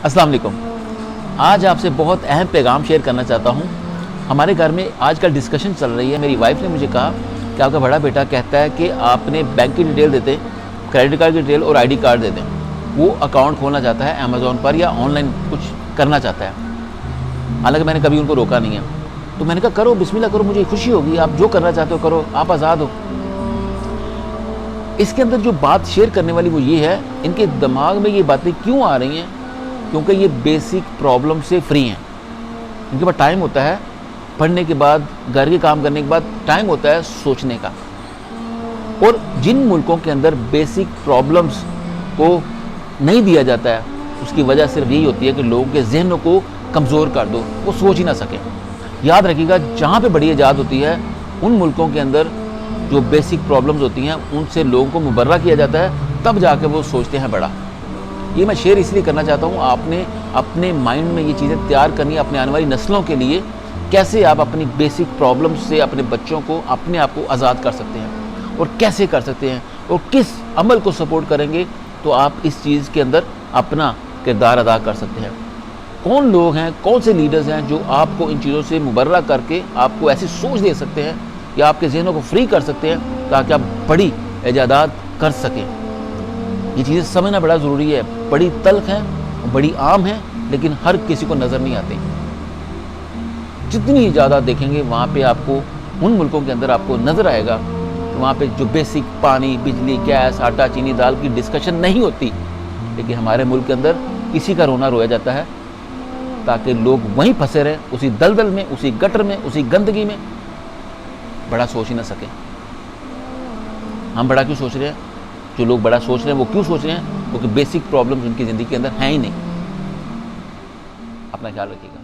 السلام علیکم. آج آپ سے بہت اہم پیغام شیئر کرنا چاہتا ہوں. ہمارے گھر میں آج کل ڈسکشن چل رہی ہے. میری وائف نے مجھے کہا کہ آپ کا بڑا بیٹا کہتا ہے کہ آپ نے بینک کی ڈیٹیل دیتے، کریڈٹ کارڈ کی ڈیٹیل اور آئی ڈی کارڈ دیتے ہیں. وہ اکاؤنٹ کھولنا چاہتا ہے امیزون پر یا آن لائن کچھ کرنا چاہتا ہے. حالانکہ میں نے کبھی ان کو روکا نہیں ہے. تو میں نے کہا کرو، بسم اللہ کرو، مجھے خوشی ہوگی، آپ جو کرنا چاہتے ہو کرو، آپ آزاد ہو. اس کے اندر جو بات شیئر کرنے والی وہ یہ ہے، ان کے دماغ میں یہ باتیں کیوں آ رہی ہیں؟ کیونکہ یہ بیسک پرابلم سے فری ہیں. ان کے پاس ٹائم ہوتا ہے پڑھنے کے بعد، گھر کے کام کرنے کے بعد ٹائم ہوتا ہے سوچنے کا. اور جن ملکوں کے اندر بیسک پرابلمز کو نہیں دیا جاتا ہے، اس کی وجہ صرف یہی ہوتی ہے کہ لوگوں کے ذہنوں کو کمزور کر دو، وہ سوچ ہی نہ سکیں. یاد رکھیے گا، جہاں پہ بڑی ایجاد ہوتی ہے ان ملکوں کے اندر جو بیسک پرابلمز ہوتی ہیں ان سے لوگوں کو مبرہ کیا جاتا ہے، تب جا کے وہ سوچتے ہیں بڑا. یہ میں شیئر اس لیے کرنا چاہتا ہوں، آپ نے اپنے مائنڈ میں یہ چیزیں تیار کرنی ہے اپنے آنے والی نسلوں کے لیے. کیسے آپ اپنی بیسک پرابلمز سے اپنے بچوں کو، اپنے آپ کو آزاد کر سکتے ہیں، اور کیسے کر سکتے ہیں، اور کس عمل کو سپورٹ کریں گے تو آپ اس چیز کے اندر اپنا کردار ادا کر سکتے ہیں. کون لوگ ہیں، کون سے لیڈرز ہیں جو آپ کو ان چیزوں سے مبرہ کر کے آپ کو ایسی سوچ دے سکتے ہیں یا آپ کے ذہنوں کو فری کر سکتے ہیں تاکہ آپ بڑی ایجادات کر سکیں. یہ چیزیں سمجھنا بڑا ضروری ہے. بڑی تلخ ہیں، بڑی عام ہیں، لیکن ہر کسی کو نظر نہیں آتی. جتنی ایجادات دیکھیں گے وہاں پہ آپ کو، ان ملکوں کے اندر آپ کو نظر آئے گا کہ وہاں پہ جو بیسک پانی، بجلی، گیس، آٹا، چینی، دال کی ڈسکشن نہیں ہوتی. لیکن ہمارے ملک کے اندر کسی کا رونا رویا جاتا ہے تاکہ لوگ وہیں پھنسے رہیں، اسی دلدل میں، اسی گٹر میں، اسی گندگی میں. بڑا سوچ ہی نہ سکیں. ہم بڑا کیوں سوچ رہے ہیں؟ جو لوگ بڑا سوچ رہے ہیں وہ کیوں سوچ رہے ہیں؟ کیونکہ بیسک پرابلمز ان کی زندگی کے اندر ہیں ہی نہیں. اپنا خیال رکھیے گا.